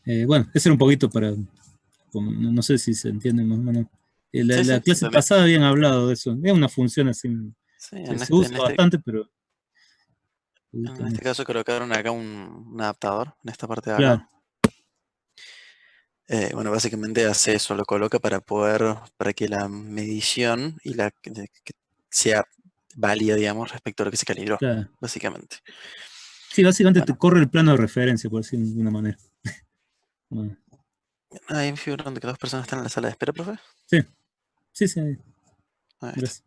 Bueno, ese era un poquito para, no sé si se entiende más o menos. Sí, La sí, se clase entendió. pasada habían hablado de eso. Es una función así, Sí, se usa bastante, pero en poquito este más. caso colocaron acá un adaptador, en esta parte de Claro, acá. Bueno, básicamente hace eso, lo coloca para que la medición y que sea válida, digamos, respecto a lo que se calibró, claro. básicamente. Sí, básicamente te Bueno, corre el plano de referencia, por decirlo de una manera. Bueno, ahí me figuran que dos personas están en la sala de espera, profe. sí, sí, sí, Ahí está. gracias.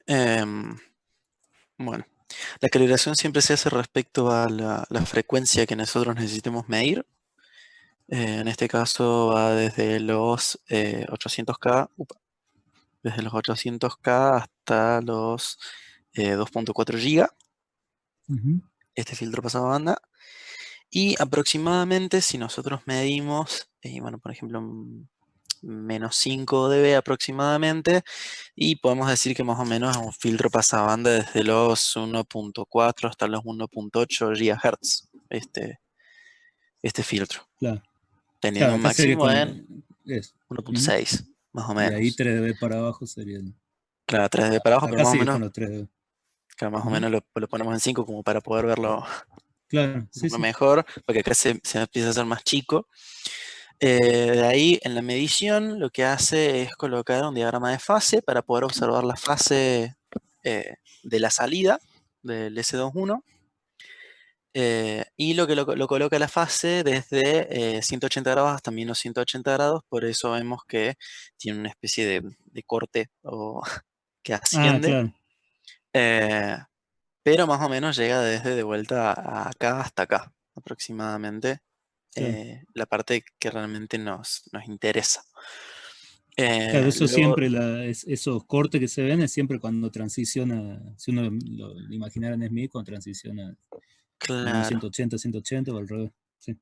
Em, bueno, la calibración siempre se hace respecto a la frecuencia que nosotros necesitemos medir. En este caso va desde los 800K, desde los 800K hasta los 2.4 GB, Ujú, este filtro pasabanda. Y aproximadamente, si nosotros medimos, bueno, por ejemplo, menos 5 dB aproximadamente, y podemos decir que más o menos es un filtro pasabanda desde los 1.4 hasta los 1.8 GHz, este filtro, claro. teniendo Claro, un acá sería máximo con en eso. Ujú. 1.6, más o Y de ahí menos. 3 dB para abajo sería. Claro, 3 dB para abajo, pero Acá más o sigue menos, con los 3 dB. claro, más o Ujú. menos lo ponemos en 5 como para poder verlo, Claro, sí, verlo sí. mejor, porque acá se empieza a hacer más chico. De ahí, en la medición, lo que hace es colocar un diagrama de fase para poder observar la fase de la salida del S21, y lo coloca la fase desde 180 grados hasta menos 180 grados, por eso vemos que tiene una especie de corte o que Ah, asciende, claro. eh, pero más o menos llega desde de vuelta a acá hasta acá, aproximadamente, Claro. la parte que realmente nos interesa. Claro, eso Luego, siempre, esos cortes que se ven es siempre cuando transiciona, si uno lo imaginara en SMI, cuando transiciona menos claro, 180, 180 o al revés. Sí.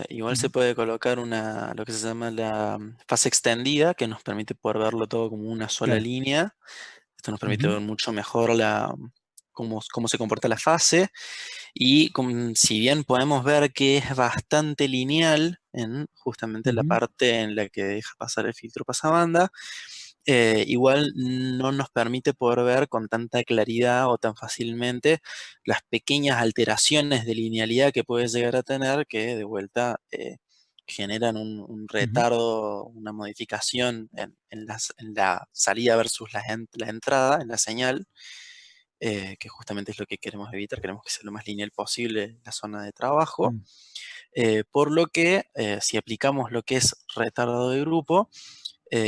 igual se Ujú. puede colocar lo que se llama la fase extendida, que nos permite poder verlo todo como una sola Claro. línea. Esto nos permite Ujú, ver mucho mejor cómo se comporta la fase. Y si bien podemos ver que es bastante lineal en justamente la ujú, parte en la que deja pasar el filtro pasabanda, igual no nos permite poder ver con tanta claridad o tan fácilmente las pequeñas alteraciones de linealidad que puede llegar a tener, que de vuelta generan un ujú, retardo, una modificación en la salida versus la entrada, en la señal, que justamente es lo que queremos evitar. Queremos que sea lo más lineal posible la zona de trabajo. mm, Por lo que, si aplicamos lo que es retardo de grupo,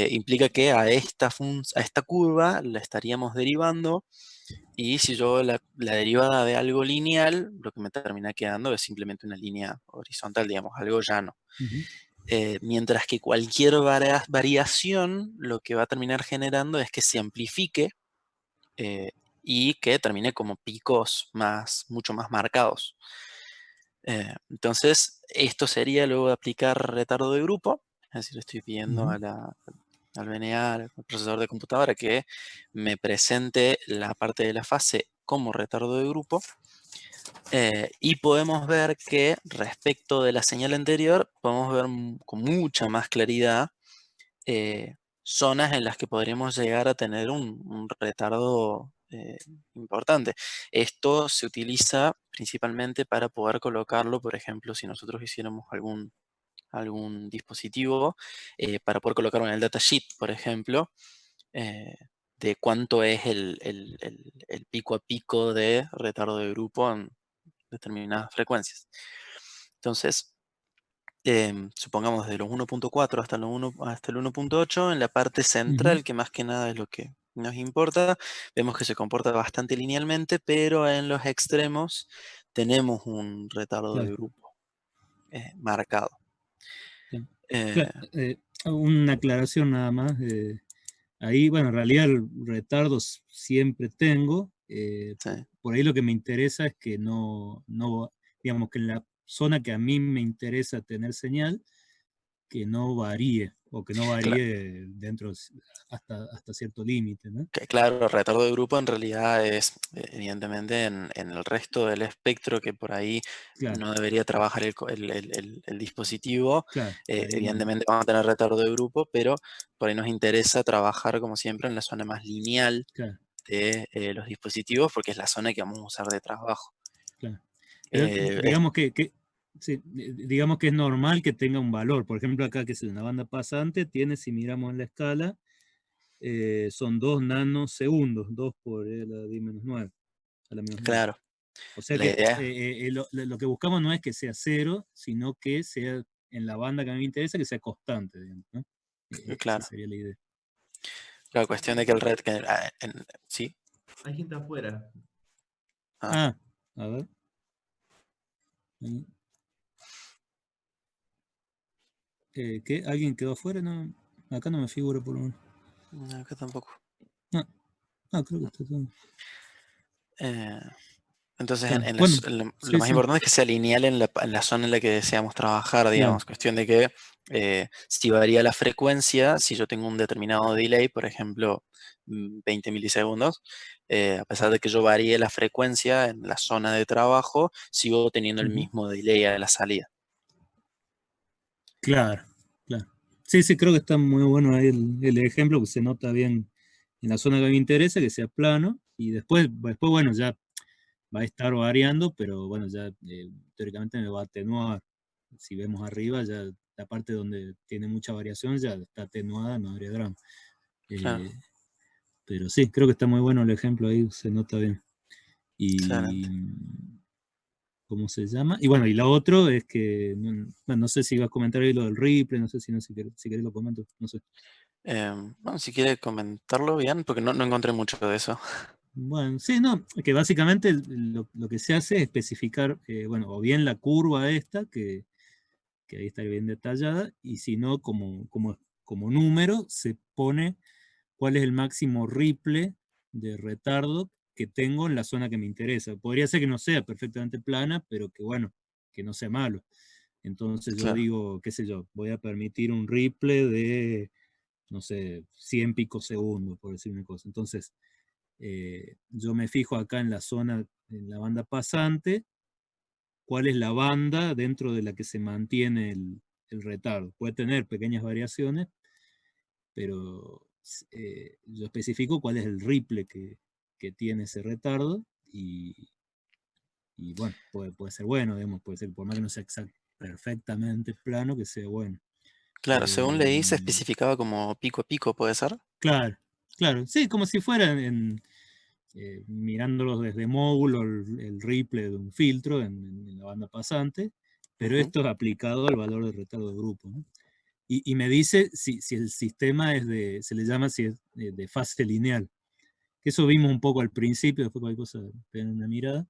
implica que a esta curva la estaríamos derivando, y si yo la derivada de algo lineal, lo que me termina quedando es simplemente una línea horizontal, digamos, algo llano. ujú, Mientras que cualquier variación lo que va a terminar generando es que se amplifique, eh, y que termine como picos mucho más marcados. Entonces, esto sería luego de aplicar retardo de grupo, es decir, estoy pidiendo ujú, al VNA, al procesador de computadora, que me presente la parte de la fase como retardo de grupo, y podemos ver que respecto de la señal anterior, podemos ver con mucha más claridad eh, zonas en las que podríamos llegar a tener un retardo importante. Esto se utiliza principalmente para poder colocarlo, por ejemplo, si nosotros hiciéramos algún dispositivo, para poder colocarlo en el datasheet, por ejemplo, eh, de cuánto es el pico a pico de retardo de grupo en determinadas frecuencias. Entonces, supongamos desde los 1.4 hasta el 1.8, en la parte ujú, central, que más que nada es lo que nos importa, vemos que se comporta bastante linealmente, pero en los extremos tenemos un retardo de claro, grupo marcado. claro. Eh, Claro, una aclaración nada más. Ahí, bueno, en realidad el retardos siempre tengo. sí, Por ahí lo que me interesa es que digamos que en la zona que a mí me interesa tener señal, que no varíe. o que no varíe dentro hasta cierto límite, ¿no? Claro, el retardo de grupo en realidad es, evidentemente, en el resto del espectro que por ahí Claro, no debería trabajar el dispositivo. claro, ahí no, Evidentemente vamos a tener retardo de grupo, pero por ahí nos interesa trabajar, como siempre, en la zona más lineal claro, de los dispositivos, porque es la zona que vamos a usar de trabajo. claro. Pero Eh, es- digamos sí, digamos que es normal que tenga un valor. Por ejemplo, acá que es una banda pasante, tiene, si miramos en la escala, son 2 nanosegundos, 2 por e a la 10 -9, a la -9. claro, O sea la que idea, lo que buscamos no es que sea cero, sino que sea en la banda que a mí me interesa, que sea constante, digamos, ¿no? Esa claro, sería la idea. la cuestión de que el red, sí, Hay gente afuera. ah, Ah, a ver. Ahí. ¿Qué? ¿Alguien quedó afuera? No, acá no me figura por lo menos. no, acá tampoco. No, no, creo que está todo. Eh, Entonces, Claro. Bueno, lo sí, más sí, importante es que sea lineal en la zona en la que deseamos trabajar, claro. digamos. Cuestión de que si varía la frecuencia, si yo tengo un determinado delay, por ejemplo, 20 milisegundos, a pesar de que yo varíe la frecuencia en la zona de trabajo, sigo teniendo el Ujú. mismo delay a la salida. Claro, claro. Sí, sí, creo que está muy bueno ahí el ejemplo, que se nota bien en la zona que me interesa, que sea plano, y después bueno, ya va a estar variando, pero bueno, ya teóricamente me va a atenuar. Si vemos arriba, ya la parte donde tiene mucha variación ya está atenuada, no habría drama. Claro, Eh, pero sí, creo que está muy bueno el ejemplo ahí, se nota bien. Y, excelente. ¿cómo se llama? Y bueno, y lo otro es que, bueno, no sé si vas a comentar ahí lo del Ripley, no sé si querés lo comento, no sé. Bueno, si quiere comentarlo bien, porque no encontré mucho de eso. Bueno, sí, no, que básicamente lo que se hace es especificar, bueno, o bien la curva esta, que ahí está bien detallada, y si no, como número, se pone cuál es el máximo ripple de retardo que tengo en la zona que me interesa. Podría ser que no sea perfectamente plana, pero que bueno, que no sea malo. Entonces yo Claro, digo, qué sé yo, voy a permitir un ripple de, no sé, 100 picosegundos, por decir una cosa. Entonces, yo me fijo acá en la zona, en la banda pasante, cuál es la banda dentro de la que se mantiene el retardo. Puede tener pequeñas variaciones, pero yo especifico cuál es el ripple que tiene ese retardo y bueno, puede ser bueno, digamos, puede ser, por más que no sea perfectamente plano, que sea bueno. claro, según leí se Eh, especificaba como pico a pico, ¿puede ser? claro, claro, sí, como si fuera mirándolos desde módulo, el ripple de un filtro en la banda pasante, pero Ujú, esto es aplicado al valor de retardo de grupo, ¿no? Y me dice si el sistema es se le llama si es de fase lineal. Que eso vimos un poco al principio, después cualquier cosa, pegan una mirada,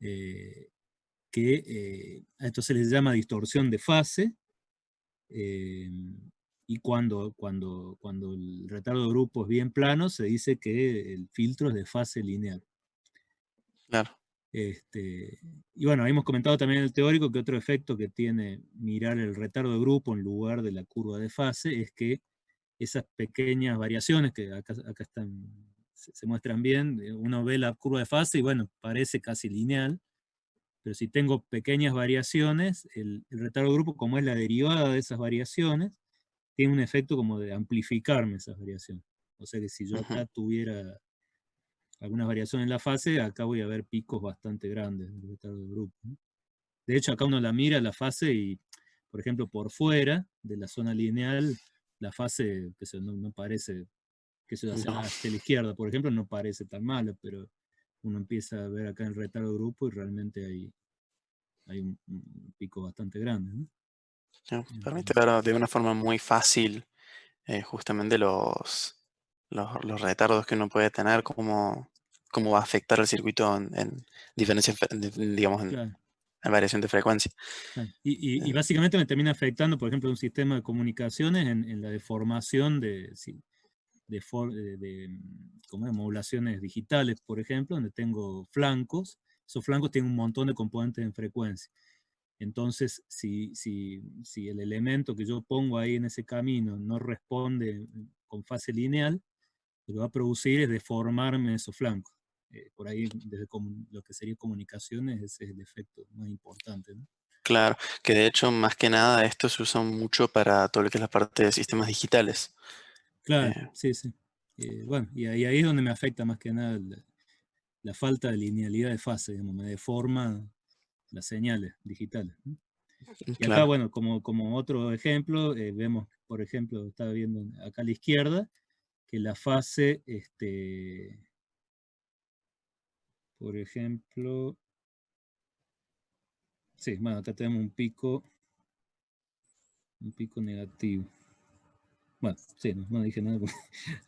eh, que a esto se les llama distorsión de fase, eh, y cuando el retardo de grupo es bien plano, se dice que el filtro es de fase lineal. claro, Este, y bueno, hemos comentado también en el teórico que otro efecto que tiene mirar el retardo de grupo en lugar de la curva de fase es que esas pequeñas variaciones que acá están, se muestran bien, uno ve la curva de fase y bueno, parece casi lineal, pero si tengo pequeñas variaciones, el retardo de grupo, como es la derivada de esas variaciones, tiene un efecto como de amplificarme esas variaciones. O sea que si yo ujú, acá tuviera algunas variaciones en la fase, acá voy a ver picos bastante grandes del retardo de grupo, ¿no? De hecho, acá uno la mira la fase y, por ejemplo, por fuera de la zona lineal, la fase que no parece, que eso no, hacia la izquierda, por ejemplo, no parece tan malo, pero uno empieza a ver acá el retardo de grupo y realmente hay un pico bastante grande, ¿no? no, permite Entonces, ver de una forma muy fácil justamente los retardos que uno puede tener, cómo va a afectar el circuito en diferencia, digamos, claro, en variación de frecuencia. claro. Y Eh, básicamente me termina afectando, por ejemplo, un sistema de comunicaciones en la deformación ¿cómo es? Modulaciones digitales, por ejemplo, donde tengo flancos. Esos flancos tienen un montón de componentes en frecuencia. Entonces, si el elemento que yo pongo ahí en ese camino no responde con fase lineal, lo que va a producir es deformarme esos flancos. Por ahí, desde lo que sería comunicaciones, ese es el efecto más importante, ¿no? Claro, que de hecho, más que nada, esto se usa mucho para todo lo que es la parte de sistemas digitales. Claro, Eh, sí, sí. Bueno, y ahí es donde me afecta más que nada la falta de linealidad de fase, digamos, me deforma las señales digitales, ¿no? Y acá, claro. bueno, como otro ejemplo, vemos, por ejemplo, estaba viendo acá a la izquierda, que la fase, por ejemplo, sí, bueno, acá tenemos un pico negativo. Bueno, sí, no dije nada, porque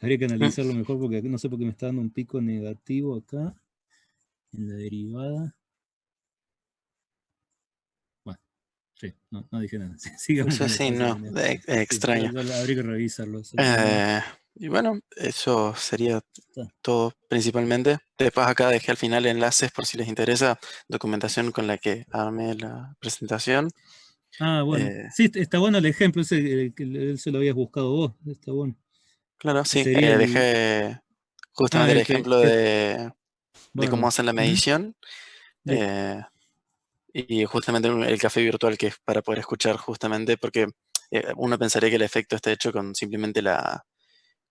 habría que analizarlo mejor, porque no sé por qué me está dando un pico negativo acá, en la derivada. Bueno, sí, no dije nada. Sigamos Eso con la sí, fase no, lineal. Sí, extraño. habría que revisarlo. Eso, Eh, y bueno, eso sería está. todo principalmente. Después acá dejé al final enlaces por si les interesa, documentación con la que armé la presentación. Ah, bueno. Eh, Sí, está bueno el ejemplo ese que él se lo habías buscado vos. Está bueno. claro, Que sí, sería el. dejé Ah, justamente el el que. ejemplo de cómo Bárbaro. hacen la Ujú. medición. Sí, eh, y justamente el café virtual que es para poder escuchar justamente, porque uno pensaría que el efecto está hecho con simplemente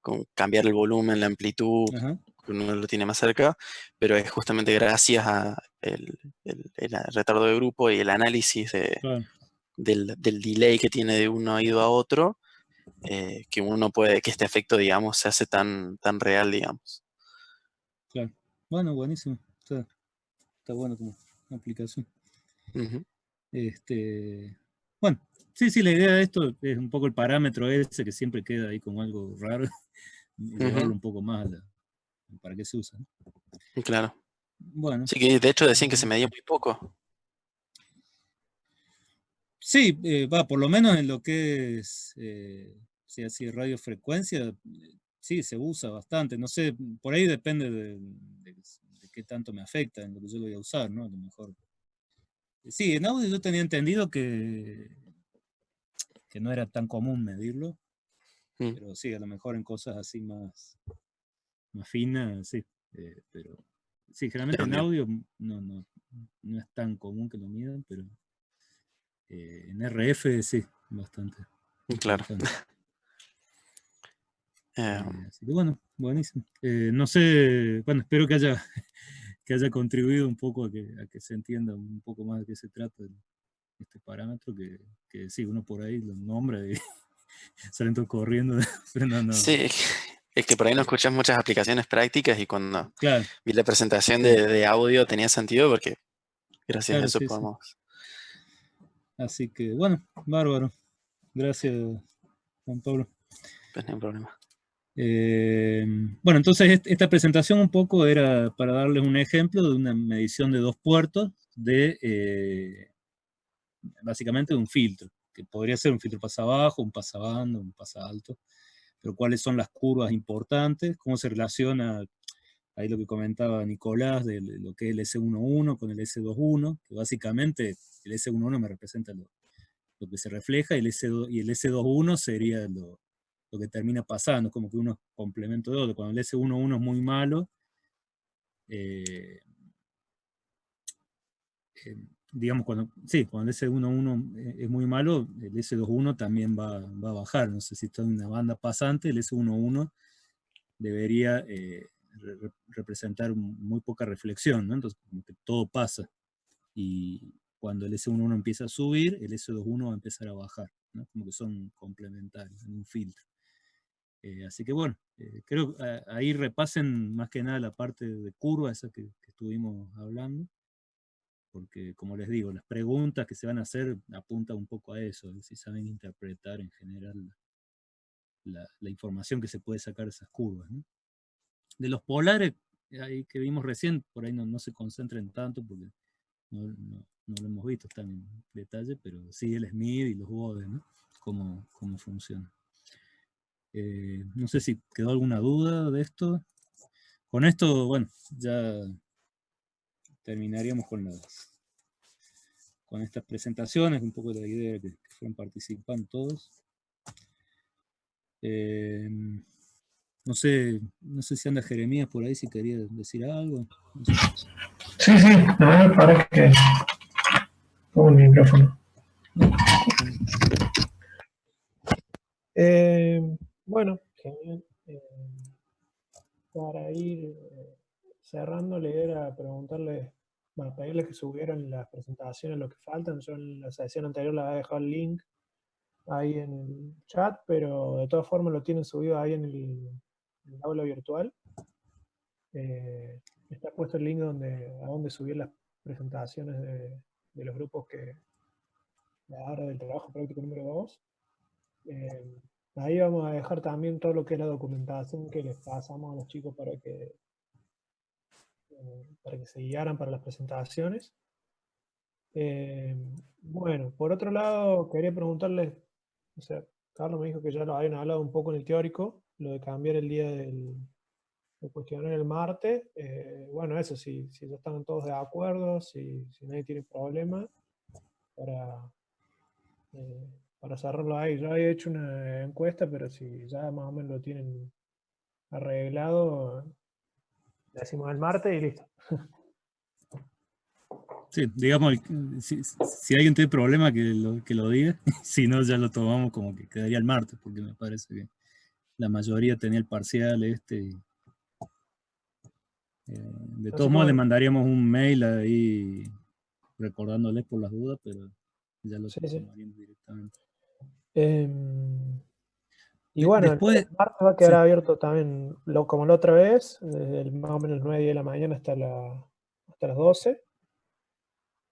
con cambiar el volumen, la amplitud, ajá, que uno lo tiene más cerca, pero es justamente gracias a el retardo de grupo y el análisis claro, del delay que tiene de un oído a otro, que uno puede, que este efecto, digamos, se hace tan real, digamos. claro. Bueno, buenísimo. Está bueno como aplicación. Ujú, Bueno, sí, la idea de esto es un poco el parámetro ese que siempre queda ahí como algo raro, y llevarlo ujú, un poco más para qué se usa, ¿no? claro. Bueno, Sí, que de hecho decían que se medía buenísimo. muy poco. Sí, va, por lo menos en lo que es, si así radiofrecuencia, sí, se usa bastante. No sé, por ahí depende de qué tanto me afecta en lo que yo lo voy a usar, ¿no? A lo mejor. Sí, en audio yo tenía entendido que no era tan común medirlo, Mm, pero sí, a lo mejor en cosas así más finas, sí. Pero sí, generalmente claro, en bien, audio no es tan común que lo midan, pero en RF sí, bastante claro. importante. Eh, Así que bueno, buenísimo. No sé, bueno, espero que haya contribuido un poco a que se entienda un poco más de qué se trata este parámetro, que sí, uno por ahí lo nombra y salen todos corriendo, pero no. sí, es que por ahí no escuchas muchas aplicaciones prácticas y cuando Claro, vi la presentación sí, de audio tenía sentido porque gracias a claro, eso sí, sí. podemos, Así que bueno, bárbaro. Gracias, Juan Pablo. pues no hay problema. Eh, bueno, entonces esta presentación un poco era para darles un ejemplo de una medición de dos puertos básicamente de un filtro, que podría ser un filtro pasabajo, un pasabando, un pasalto, pero cuáles son las curvas importantes, cómo se relaciona, ahí lo que comentaba Nicolás, de lo que es el S11 con el S21, que básicamente el S11 me representa lo que se refleja, y el S21 sería lo que termina pasando, como que uno es complemento de otro. Cuando el S11 es muy malo, eh, eh, digamos, cuando el S11 es muy malo, el S21 también va a bajar. No sé si está en una banda pasante, el S11 debería representar muy poca reflexión, ¿no? Entonces, como que todo pasa. Y cuando el S11 empieza a subir, el S21 va a empezar a bajar, ¿no? Como que son complementarios en un filtro. Así que bueno, creo que ahí repasen más que nada la parte de curva, esa que estuvimos hablando, porque como les digo, las preguntas que se van a hacer apuntan un poco a eso, si saben interpretar en general la información que se puede sacar de esas curvas, ¿no? De los polares, ahí que vimos recién, por ahí no se concentren tanto porque no lo hemos visto tan en detalle, pero sí el SMID y los BODE, ¿no? Cómo funciona. No sé si quedó alguna duda de esto. Con esto, bueno, ya terminaríamos con estas presentaciones, un poco la idea de que fueron participando todos. No sé si anda Jeremías por ahí, si quería decir algo. No sé. Sí, no, para que pongo el micrófono. Bueno, genial. Para ir cerrando, le era preguntarles, bueno, pedirles que subieran las presentaciones, lo que faltan. Yo en la sesión anterior les había dejado el link ahí en el chat, pero de todas formas lo tienen subido ahí en el aula virtual. Está puesto el link a donde subir las presentaciones de los grupos que ahora del trabajo práctico número 2. Ahí vamos a dejar también todo lo que es la documentación que les pasamos a los chicos para que se guiaran para las presentaciones. Bueno, por otro lado, quería preguntarles, o sea, Carlos me dijo que ya lo habían hablado un poco en el teórico, lo de cambiar el día del cuestionario el martes. Bueno, eso, si ya están todos de acuerdo, si nadie tiene problema, para cerrarlo ahí. Yo había hecho una encuesta, pero si ya más o menos lo tienen arreglado, le decimos el martes y listo. Sí, digamos, si alguien tiene problema que lo diga, si no ya lo tomamos como que quedaría el martes, porque me parece que la mayoría tenía el parcial y, de todos modos le mandaríamos un mail ahí recordándoles por las dudas, pero ya lo tomaríamos directamente. Y bueno, después, el martes va a quedar abierto también, como la otra vez, desde más o menos 9 de la mañana hasta las 12.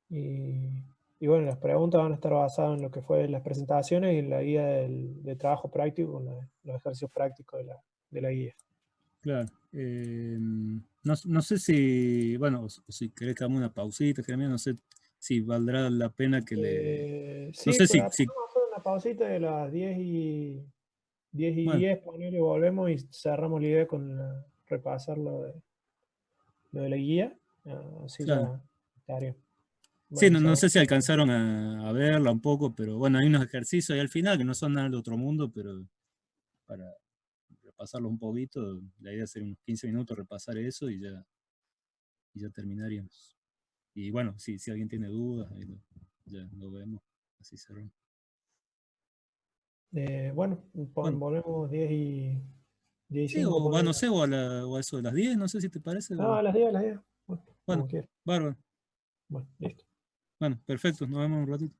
Y bueno, las preguntas van a estar basadas en lo que fue las presentaciones y en la guía de trabajo práctico, con los ejercicios prácticos de la guía. Claro. No sé si, bueno, si querés que hagamos una pausita, Jeremías, no sé si valdrá la pena que le... Sí, no sé si... vamos a hacer una pausita de las 10 y 10, ponele, volvemos y cerramos la idea con repasar lo de la guía. Así claro. ya estaría. Sí, Bueno, no sé si alcanzaron a verla un poco, pero bueno, hay unos ejercicios ahí al final que no son nada de otro mundo, pero para repasarlos un poquito, la idea es hacer unos 15 minutos, repasar eso y ya terminaríamos. Y bueno, si alguien tiene dudas, ahí ya lo vemos, así cerramos. Bueno, volvemos 10 y 5. Sí, o no sé, o a eso de las 10, no sé si te parece. No, a las 10, Bueno, bárbaro. Bueno, listo. Bueno, perfecto, nos vemos un ratito.